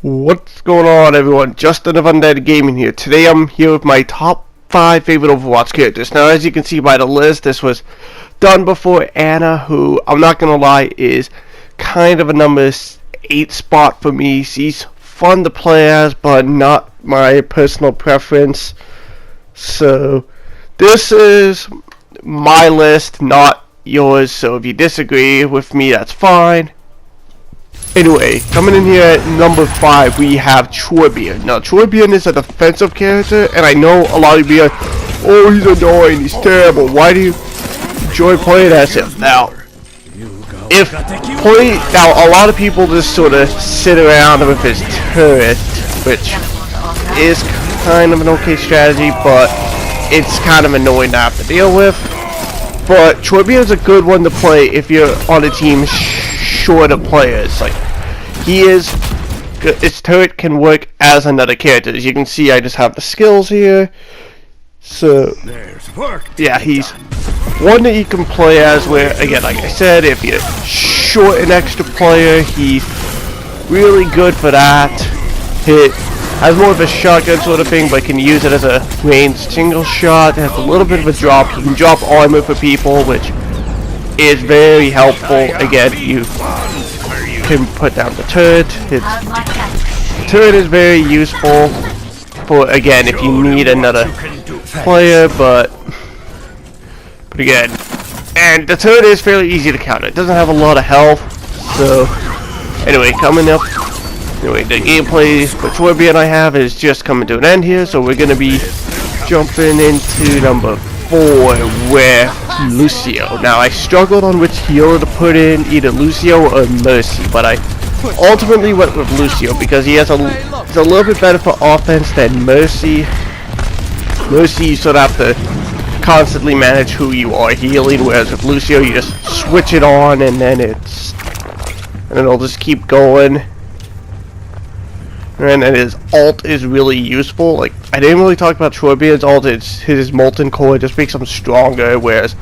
What's going on, everyone? Justin of Undead Gaming here. Today I'm here with my top 5 favorite Overwatch characters. Now, as you can see by the list, this was done before Anna, who, I'm not gonna lie, is kind of a number 8 spot for me. She's fun to play as, but not my personal preference. So, this is my list, not yours. So if you disagree with me, that's fine. Anyway, coming in here at number 5, we have Torbjorn. Now, Torbjorn is a defensive character, and I know a lot of you are, oh, he's annoying, he's terrible. Why do you enjoy playing as him? Now, a lot of people just sort of sit around with his turret, which is kind of an okay strategy, but it's kind of annoying to have to deal with. But Torbjorn's a good one to play if you're on a team short of players. Like, his turret can work as another character. As you can see, I just have the skills here. So yeah, he's one that you can play as, where again, like I said, if you're short an extra player, he's really good for that. It has more of a shotgun sort of thing, but can use it as a ranged single shot. It has a little bit of a drop. You can drop armor for people, which is very helpful. Again, you can put down the turret. The turret is very useful for, again, if you need another player, but again, and the turret is fairly easy to counter. It doesn't have a lot of health. So anyway, coming up, anyway, the gameplay for Torbjorn I have is just coming to an end here, so we're gonna be jumping into number 4 with Lucio. Now, I struggled on which hero to put in, either Lucio or Mercy, but I ultimately went with Lucio because he has he's a little bit better for offense than Mercy. Mercy, you sort of have to constantly manage who you are healing, whereas with Lucio you just switch it on and then it'll just keep going. And his ult is really useful. Like, I didn't really talk about Torbjorn's ult. It's his molten core just makes him stronger, whereas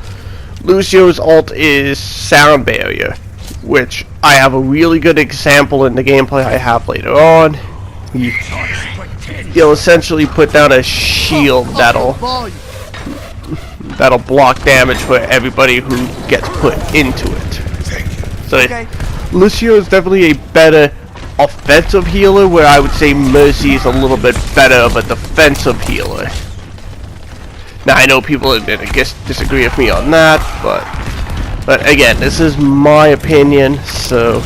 Lucio's ult is sound barrier, which I have a really good example in the gameplay I have later on. He'll essentially put down a shield that'll block damage for everybody who gets put into it. So Lucio is definitely a better offensive healer, where I would say Mercy is a little bit better of a defensive healer. Now, I know people are going to disagree with me on that, but again, this is my opinion, so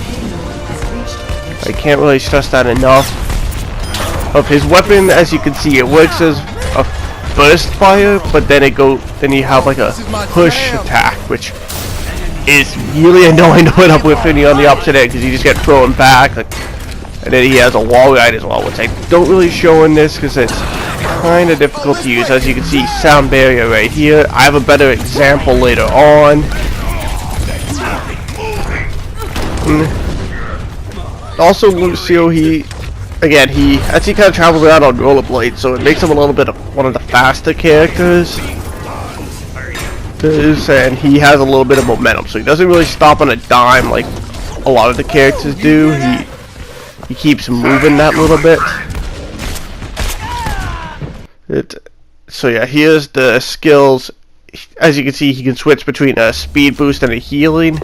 I can't really stress that enough. Of his weapon, as you can see, it works as a burst fire, but then you have like a push attack, which is really annoying to put up with when you're on the opposite end, because you just get thrown back. Like, and then he has a wall ride as well, which I don't really show in this because it's kind of difficult to use. As you can see, sound barrier right here. I have a better example later on. Also, Lucio, he kind of travels around on rollerblades, so it makes him a little bit of one of the faster characters. And he has a little bit of momentum, so he doesn't really stop on a dime like a lot of the characters do. He keeps moving that little bit. So yeah, here's the skills. As you can see, he can switch between a speed boost and a healing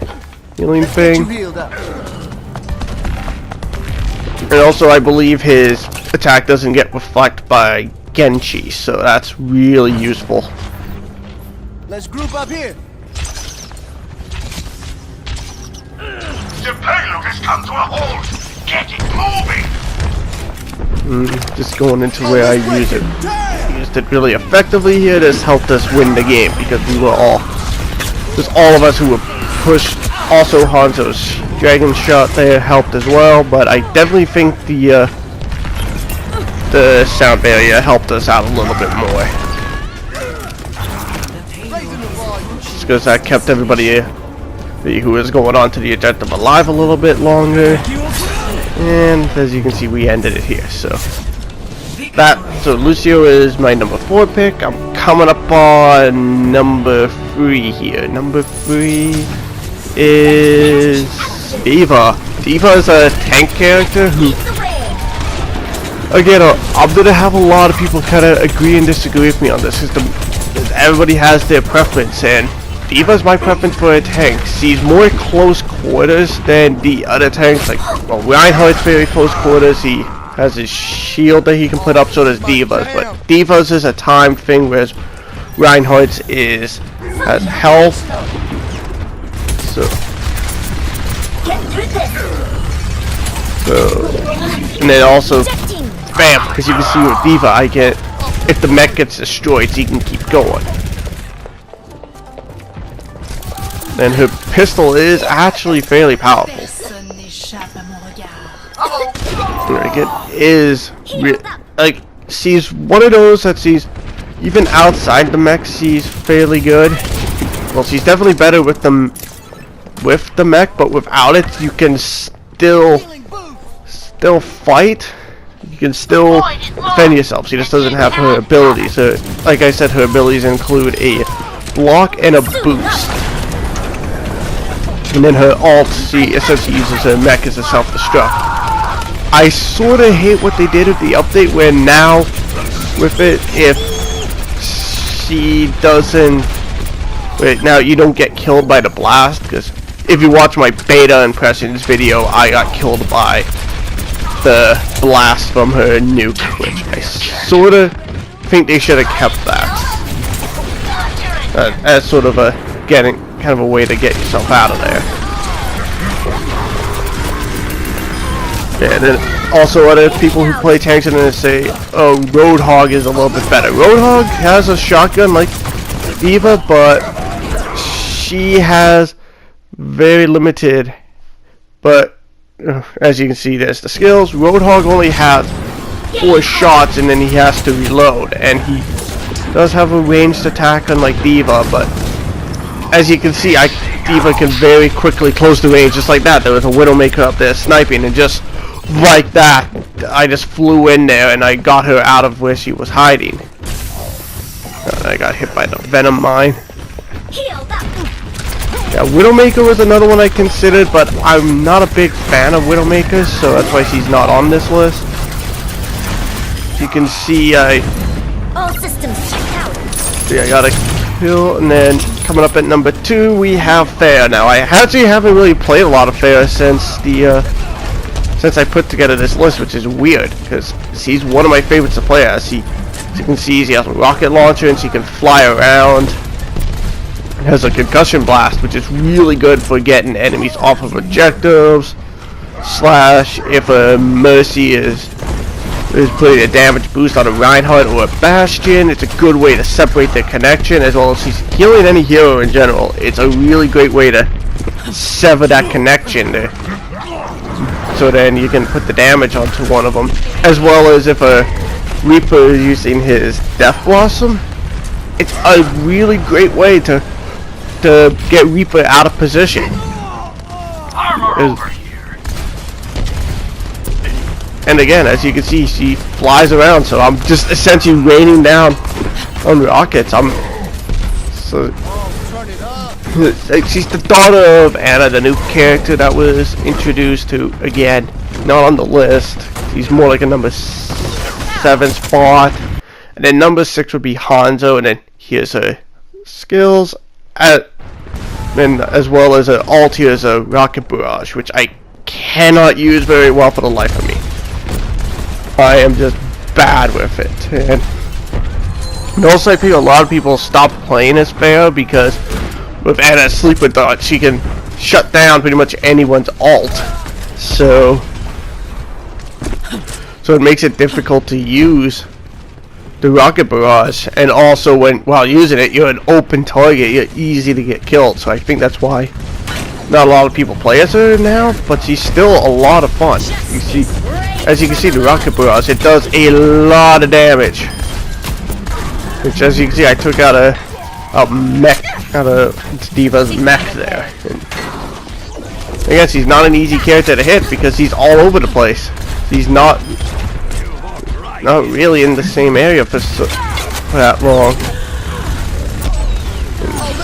thing. And also, I believe his attack doesn't get reflected by Genji, so that's really useful. Let's group up here. The payload has come to a halt. Get it moving. Just going into where I use it. Used it really effectively here. This helped us win the game because we were all of us who were pushed. Also, Hanzo's dragon shot there helped as well, but I definitely think the sound barrier helped us out a little bit more. Just because that kept everybody who was going on to the objective alive a little bit longer. And as you can see, we ended it here. So Lucio is my number 4 pick. I'm coming up on number 3 here. Number 3 is D.Va. D.Va is a tank character who again, I'm gonna have a lot of people kind of agree and disagree with me on this, because everybody has their preference, and D.Va's my preference for a tank. She's more close quarters than the other tanks. Like, well, Reinhardt's very close quarters. He has his shield that he can put up, so does D.Va's. But D.Va's is a time thing, whereas Reinhardt's has health. So, and then also, bam, because you can see with D.Va, I get, if the mech gets destroyed, so you can keep going. And her pistol is actually fairly powerful. It is, like, she's one of those that she's, even outside the mech, she's fairly good. Well, she's definitely better with the mech, but without it, you can still fight. You can still defend yourself. She just doesn't have her abilities. So, like I said, her abilities include a block and a boost. And then her ult, she essentially uses her mech as a self-destruct. I sort of hate what they did with the update, where now, with it, if she doesn't... Wait, now you don't get killed by the blast, because if you watch my beta impressions video, I got killed by the blast from her nuke, which I sort of think they should have kept that. As sort of a kind of a way to get yourself out of there. Yeah, and then also other people who play tanks are going to say, oh, Roadhog is a little bit better. Roadhog has a shotgun like D.Va, but she has very limited, but as you can see, there's the skills. Roadhog only has 4 shots and then he has to reload, and he does have a ranged attack unlike D.Va, but as you can see, D.Va can very quickly close the range, just like that. There was a Widowmaker up there sniping, and just like that, I just flew in there and I got her out of where she was hiding. I got hit by the Venom Mine. Yeah, Widowmaker was another one I considered, but I'm not a big fan of Widowmakers, so that's why she's not on this list. You can see all systems checked out. Yeah, I got a kill, and then coming up at number 2 we have Fair. Now I actually haven't really played a lot of Fair since I put together this list, which is weird because she's one of my favorites to play as. As you can see, she has a rocket launcher and she can fly around. Has a concussion blast, which is really good for getting enemies off of objectives. Slash, if a Mercy is putting a damage boost on a Reinhardt or a Bastion, it's a good way to separate the connection, as well as she's healing any hero in general. It's a really great way to sever that connection there, so then you can put the damage onto one of them. As well as if a Reaper is using his Death Blossom, it's a really great way to get Reaper out of position. And again, as you can see, she flies around, so I'm just essentially raining down on rockets. She's the daughter of Anna, the new character that was introduced, to, again, not on the list. She's more like a number 7 spot. And then number 6 would be Hanzo, and then here's her skills. And as well as an alt, here's a Rocket Barrage, which I cannot use very well for the life of me. I am just bad with it. And also I think a lot of people stop playing as Fair because with Anna's Sleeper Dart, she can shut down pretty much anyone's ult. So it makes it difficult to use the Rocket Barrage, and also while using it, you're an open target, you're easy to get killed. So I think that's why not a lot of people play as her now, but she's still a lot of fun. You see, as you can see, the Rocket Barrage, it does a lot of damage. Which, as you can see, I took out a mech, out of D.Va's mech there. And I guess he's not an easy character to hit because he's all over the place. He's not really in the same area for that long.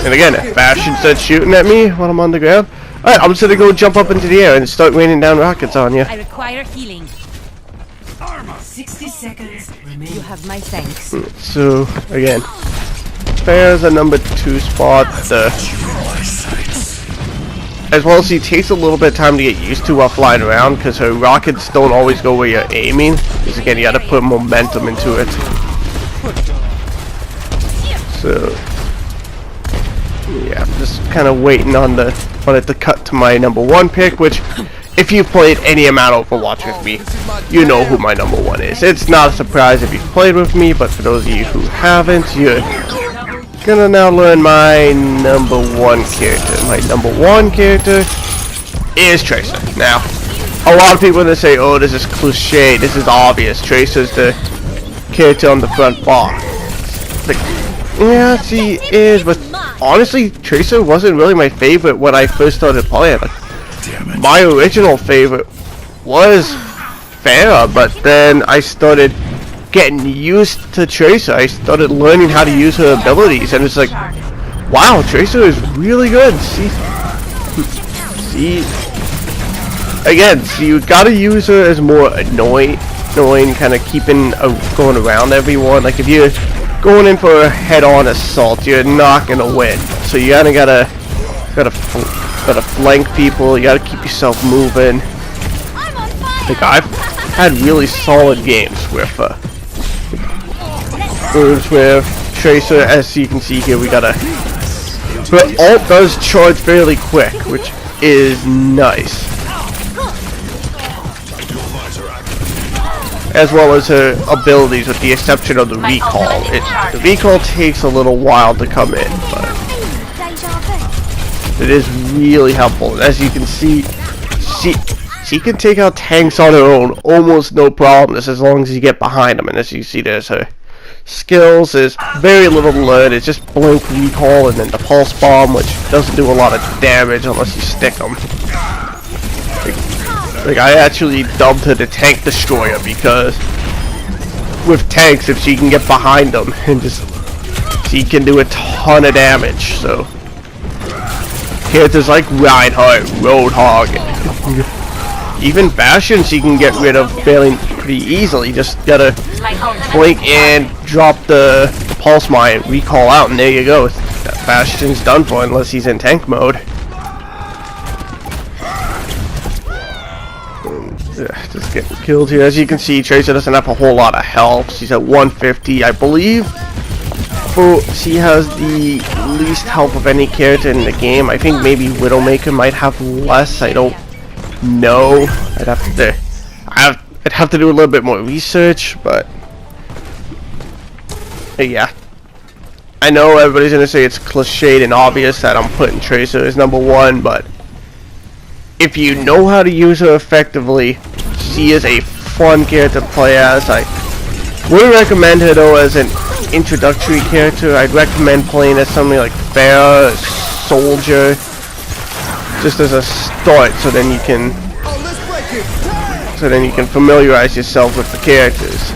And again, if Bastion starts shooting at me while I'm on the ground, alright, I'm just gonna go jump up into the air and start raining down rockets on you. I require healing. 60 seconds remain. You have my thanks. So again, Fair's a number 2 spot. As well as he takes a little bit of time to get used to while flying around, because her rockets don't always go where you're aiming. Because again, you got to put momentum into it. So yeah, I'm just kind of waiting on it to cut to my number 1 pick, which, if you've played any amount of Overwatch with me, you know who my number 1 is. It's not a surprise if you've played with me, but for those of you who haven't, you're gonna now learn my number 1 character. My number 1 character is Tracer. Now, a lot of people are gonna say, oh, this is cliche, this is obvious, Tracer's the character on the front bar. Like, yeah, she is, but honestly, Tracer wasn't really my favorite when I first started playing. Like, my original favorite was Farah, but then I started getting used to Tracer. I started learning how to use her abilities, and it's like, wow, Tracer is really good. Again, you gotta use her as more annoying, kind of keeping going around everyone. Like, if you're going in for a head-on assault, you're not gonna win. So you gotta flank people. You gotta keep yourself moving. Like, I've had really solid games with Tracer. As you can see here, we got her ult does charge fairly quick, which is nice. As well as her abilities, with the exception of the recall. The recall takes a little while to come in, but it is really helpful. As you can see, she can take out tanks on her own almost no problem, as long as you get behind them. And as you see, there's her skills. There's very little to learn. It's just blink, recall, and then the pulse bomb, which doesn't do a lot of damage unless you stick them. Like, I actually dubbed her the Tank Destroyer, because with tanks, if she can get behind them, and she can do a ton of damage. So characters like Reinhardt, Roadhog, even Bastion, she can get rid of fairly pretty easily. Just gotta blink and drop the pulse mine, recall out, and there you go. Bastion's done for unless he's in tank mode. Just getting killed here. As you can see, Tracer doesn't have a whole lot of health. She's at 150, I believe. She has the least health of any character in the game. I think maybe Widowmaker might have less. I don't know. I'd have to do a little bit more research, but yeah. I know everybody's gonna say it's cliched and obvious that I'm putting Tracer as number 1, but if you know how to use her effectively, she is a fun character to play as. I wouldn't recommend her though as an introductory character. I'd recommend playing as something like Farah, Soldier, just as a start, so then you can familiarize yourself with the characters.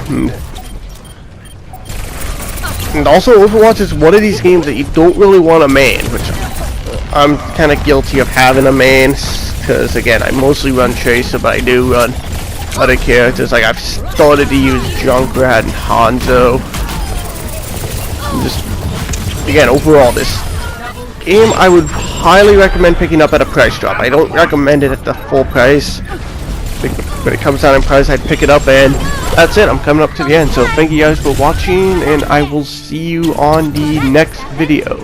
And also, Overwatch is one of these games that you don't really want a main, which I'm kind of guilty of having a main, because again, I mostly run Tracer, but I do run other characters. Like, I've started to use Junkrat and Hanzo. And just, again, overall, this game I would highly recommend picking up at a price drop. I don't recommend it at the full price. When it comes down in price, I'd pick it up, and that's it. I'm coming up to the end. So thank you guys for watching, and I will see you on the next video.